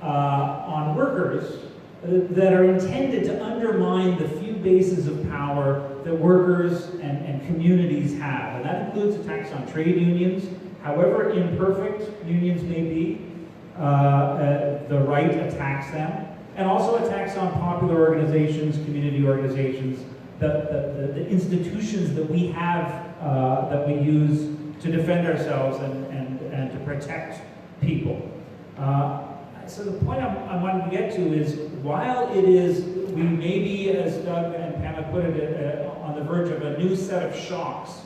on workers that are intended to undermine the few bases of power that workers and communities have. And that includes attacks on trade unions, however imperfect unions may be, the right attacks them, and also attacks on popular organizations, community organizations, the institutions that we have, that we use to defend ourselves and to protect people. So the point I wanted to get to is, while it is, we may be, as Doug and Pam have put it, on the verge of a new set of shocks,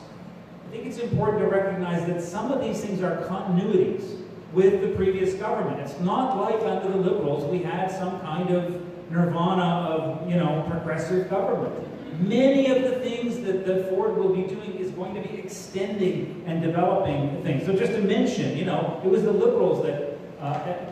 I think it's important to recognize that some of these things are continuities with the previous government. It's not like under the Liberals we had some kind of nirvana of, you know, progressive government. Many of the things that Ford will be doing is going to be extending and developing things. So just to mention, you know, it was the Liberals that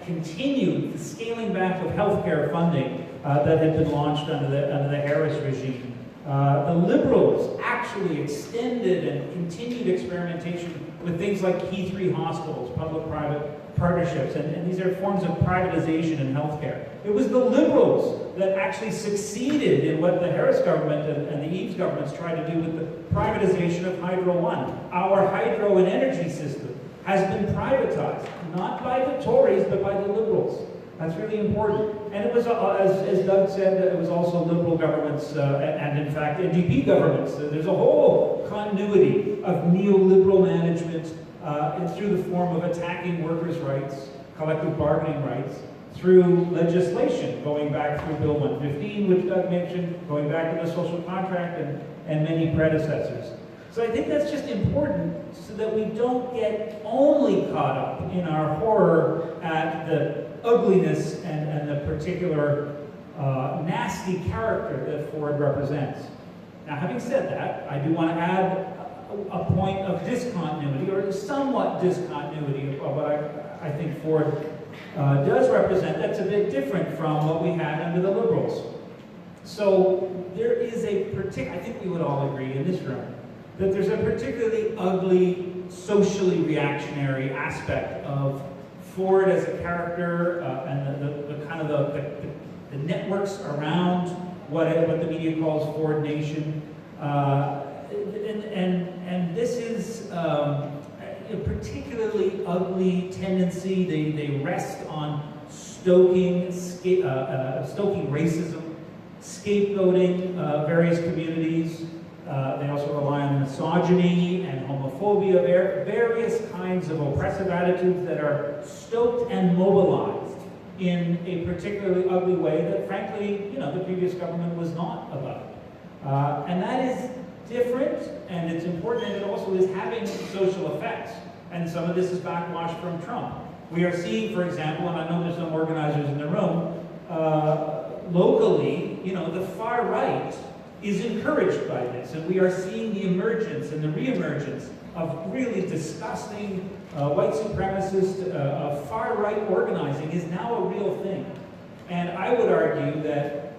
continued the scaling back of healthcare funding that had been launched under the Harris regime. The Liberals actually extended and continued experimentation with things like P3 hospitals, public-private partnerships, and these are forms of privatization in healthcare. It was the Liberals that actually succeeded in what the Harris government and the Eves governments tried to do with the privatization of Hydro One. Our hydro and energy system has been privatized, not by the Tories, but by the Liberals. That's really important. And it was, as Doug said, it was also Liberal governments and in fact NDP governments. There's a whole continuity of neoliberal management through the form of attacking workers' rights, collective bargaining rights, through legislation, going back through Bill 115, which Doug mentioned, going back to the social contract and many predecessors. So I think that's just important so that we don't get only caught up in our horror at the ugliness and the particular nasty character that Ford represents. Now, having said that, I do want to add a point of discontinuity, or somewhat discontinuity of what I think Ford does represent that's a bit different from what we had under the Liberals. So there is a particular, I think we would all agree in this room, that there's a particularly ugly, socially reactionary aspect of Ford as a character and the kind of the networks around what the media calls Ford Nation. And this is a particularly ugly tendency. They rest on stoking racism, scapegoating various communities. They also rely on misogyny and homophobia, various kinds of oppressive attitudes that are stoked and mobilized in a particularly ugly way that, frankly, you know, the previous government was not about. And that is different, and it's important, and it also is having social effects. And some of this is backwash from Trump. We are seeing, for example, and I know there's some organizers in the room, locally, you know, the far right is encouraged by this, and we are seeing the emergence and the reemergence of really disgusting white supremacist far-right organizing is now a real thing. And I would argue that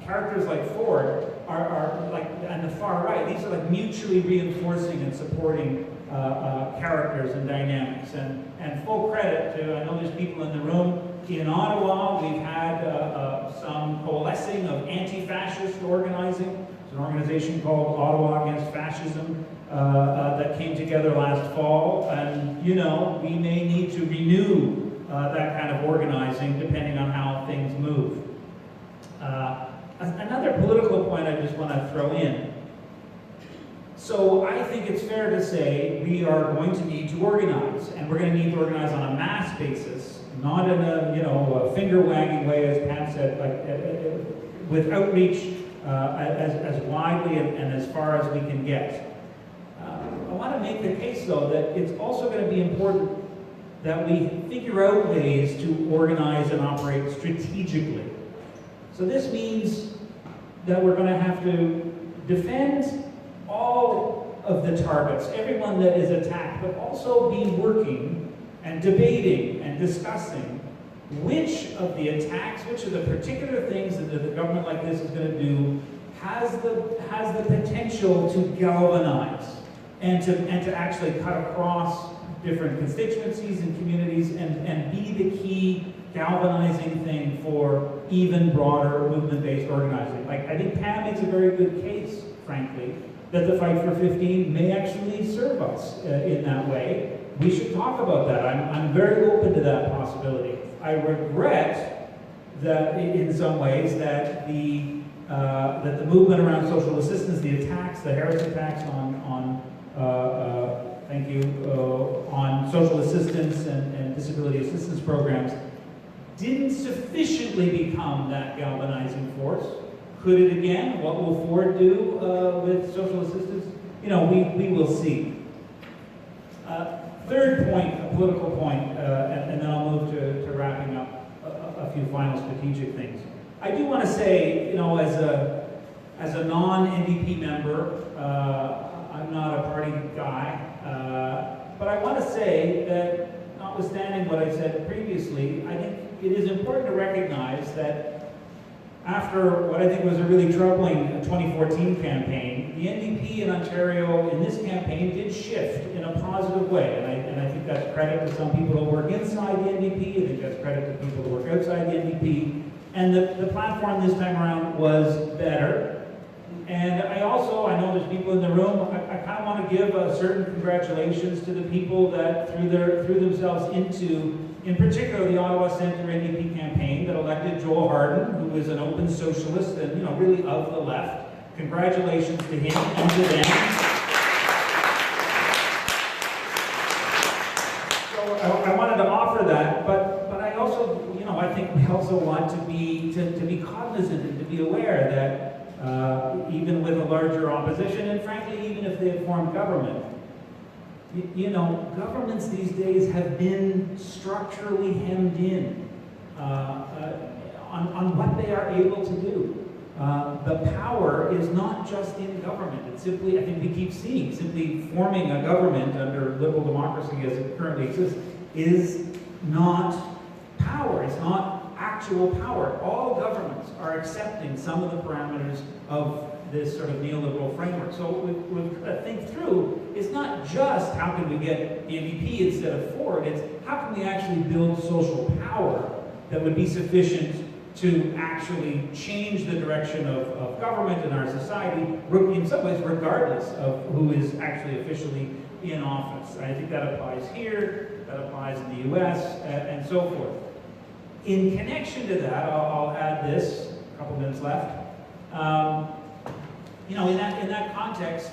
characters like Ford are like, and the far right, these are like mutually reinforcing and supporting characters and dynamics. And full credit to, I know there's people in the room, in Ottawa, we've had some coalescing of anti-fascist organizing. There's an organization called Ottawa Against Fascism that came together last fall. And, you know, we may need to renew that kind of organizing depending on how things move. Another political point I just want to throw in. So I think it's fair to say we are going to need to organize, and we're going to need to organize on a mass basis, not in a, you know, a finger-wagging way, as Pam said, like with outreach as widely and as far as we can get. I want to make the case, though, that it's also going to be important that we figure out ways to organize and operate strategically. So this means that we're going to have to defend all of the targets, everyone that is attacked, but also be working and debating and discussing which of the attacks, which of the particular things that the government like this is going to do has the potential to galvanize and to actually cut across different constituencies and communities and be the key galvanizing thing for even broader movement-based organizing. Like, I think PAM makes a very good case, frankly, that the fight for 15 may actually serve us in that way. We should talk about that. I'm very open to that possibility. I regret that, in some ways, that the movement around social assistance, the attacks, the Harris attacks on social assistance and disability assistance programs didn't sufficiently become that galvanizing force. Could it again? What will Ford do with social assistance? You know, we will see. Third point, a political point, and then I'll move to wrapping up a few final strategic things. I do want to say, you know, as a non-NDP member, I'm not a party guy, but I want to say that, notwithstanding what I said previously, I think it is important to recognize that after what I think was a really troubling 2014 campaign, the NDP in Ontario in this campaign did shift in a positive way, and I think that's credit to some people who work inside the NDP, I think that's credit to people who work outside the NDP, and the platform this time around was better. And I know there's people in the room, I kind of want to give a certain congratulations to the people that threw themselves into, in particular, the Ottawa Centre NDP campaign that elected Joel Harden, who is an open socialist and, you know, really of the left. Congratulations to him and to them. So I wanted to offer that, but I also, you know, I think we also want to be cognizant and to be aware that even with a larger opposition, and frankly, even if they had formed government, you know, governments these days have been structurally hemmed in on what they are able to do. The power is not just in government. It's simply, I think we keep seeing, simply forming a government under liberal democracy as it currently exists is not power. It's not actual power. All governments are accepting some of the parameters of this sort of neoliberal framework. So what we've got to think through is not just how can we get the NDP instead of Ford, it's how can we actually build social power that would be sufficient to actually change the direction of government in our society, in some ways regardless of who is actually officially in office. I think that applies here, that applies in the US, and so forth. In connection to that, I'll add this, a couple minutes left. You know, in that context,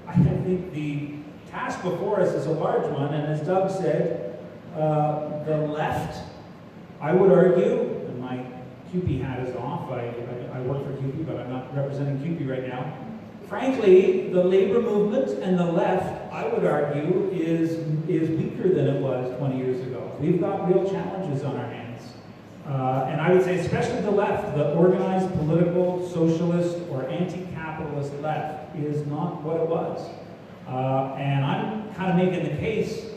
I think the task before us is a large one, and as Doug said, the left, I would argue, and my CUPE hat is off, I work for CUPE, but I'm not representing CUPE right now. Frankly, the labor movement and the left, I would argue, is weaker than it was 20 years ago. We've got real challenges on our hands. And I would say especially the left, the organized political, socialist, or anti-capitalist left is not what it was. And I'm kind of making the case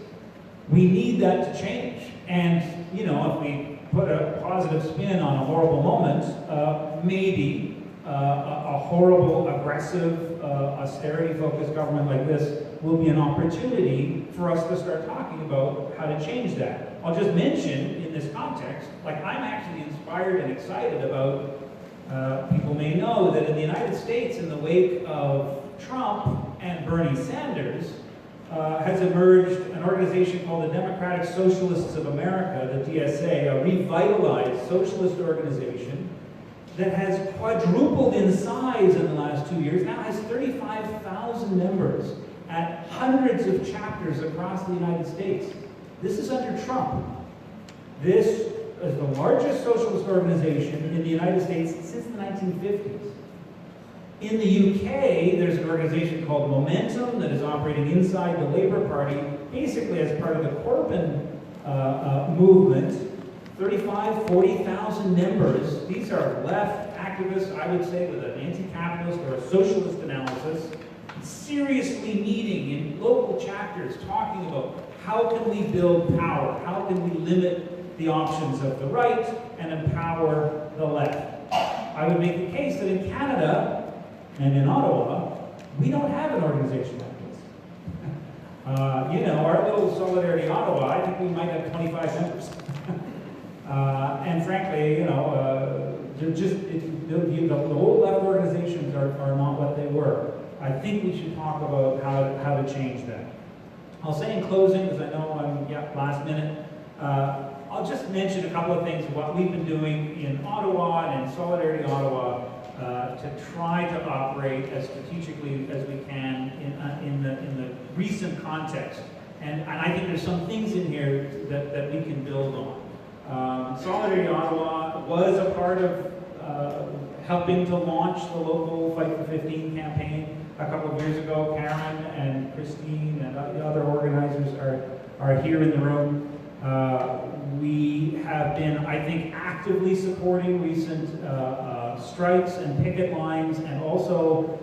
we need that to change. And, you know, if we put a positive spin on a horrible moment, maybe a horrible, aggressive, austerity-focused government like this will be an opportunity for us to start talking about how to change that. I'll just mention in this context, like I'm actually inspired and excited about, people may know that in the United States, in the wake of Trump and Bernie Sanders, has emerged an organization called the Democratic Socialists of America, the DSA, a revitalized socialist organization that has quadrupled in size in the last 2 years, now has 35,000 members at hundreds of chapters across the United States. This is under Trump. This is the largest socialist organization in the United States since the 1950s. In the UK, there's an organization called Momentum that is operating inside the Labour Party, basically as part of the Corbyn movement. 40,000 members. These are left activists, I would say, with an anti-capitalist or a socialist analysis, seriously meeting in local chapters, talking about how can we build power, how can we limit the options of the right and empower the left. I would make the case that in Canada and in Ottawa, we don't have an organization like this. You know, our little Solidarity Ottawa, I think we might have 25 members. And frankly, you know, the old left organizations are not what they were. I think we should talk about how to change that. I'll say in closing, because I know I'm last minute, I'll just mention a couple of things, what we've been doing in Ottawa and in Solidarity Ottawa to try to operate as strategically as we can in the recent context. And I think there's some things in here that we can build on. Solidarity Ottawa was a part of helping to launch the local Fight for 15 campaign a couple of years ago. Karen and Christine and the other organizers are here in the room. We have been, I think, actively supporting recent strikes and picket lines, and also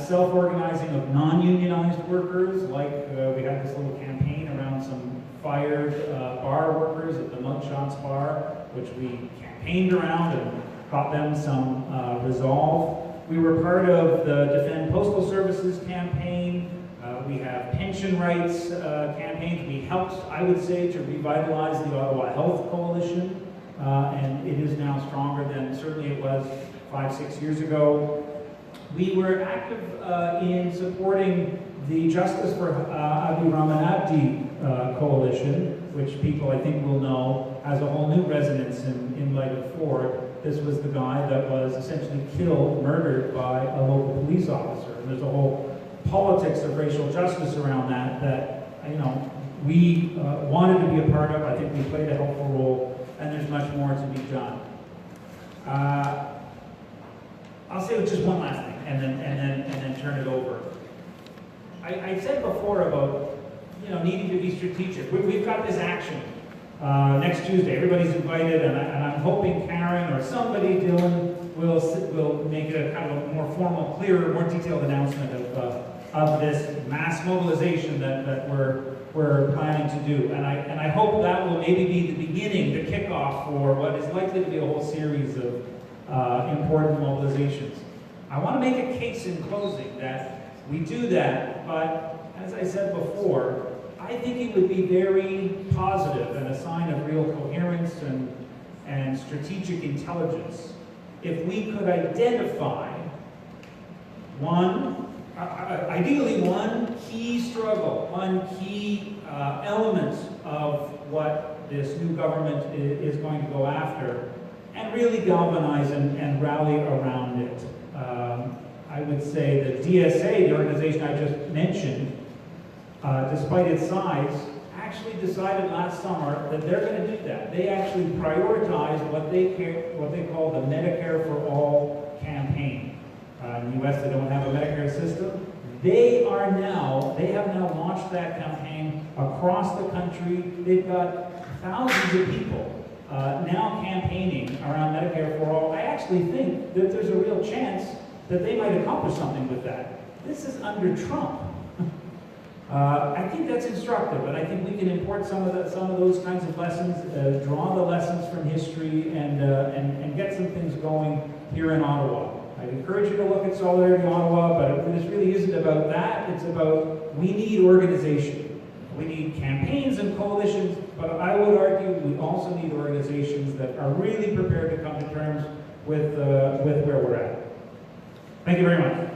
self-organizing of non-unionized workers, like we had this little campaign around some fired bar workers at the Mugshots Bar, which we campaigned around and got them some resolve. We were part of the Defend Postal Services campaign. We have pension rights campaigns. We helped, I would say, to revitalize the Ottawa Health Coalition, and it is now stronger than certainly it was 5-6 years ago. We were active in supporting the Justice for Abhi Ramanabdi coalition, which people I think will know has a whole new resonance in light of Ford. This was the guy that was essentially killed, murdered by a local police officer. And there's a whole politics of racial justice around that you know, we wanted to be a part of. I think we played a helpful role, and there's much more to be done. I'll say just one last thing, and then turn it over. I said before about, you know, needing to be strategic. We've got this action next Tuesday. Everybody's invited, and I'm hoping Karen or somebody, Dylan, will make it a kind of a more formal, clearer, more detailed announcement of this mass mobilization that we're planning to do. And I hope that will maybe be the beginning, the kickoff for what is likely to be a whole series of important mobilizations. I want to make a case in closing that we do that, but as I said before, I think it would be very positive and a sign of real coherence and strategic intelligence if we could identify ideally one key struggle, one key element of what this new government is going to go after, and really galvanize and rally around it. I would say that DSA, the organization I just mentioned, despite its size, actually decided last summer that they're going to do that. They actually prioritized what they call the Medicare for All campaign. In the US, they don't have a Medicare system. They have now launched that campaign across the country. They've got thousands of people now campaigning around Medicare for All. I actually think that there's a real chance that they might accomplish something with that. This is under Trump. I think that's instructive, and I think we can import some of those kinds of lessons, draw the lessons from history, and get some things going here in Ottawa. I'd encourage you to look at Solidarity Ottawa, but this really isn't about that. It's about, we need organization. We need campaigns and coalitions, but I would argue we also need organizations that are really prepared to come to terms with where we're at. Thank you very much.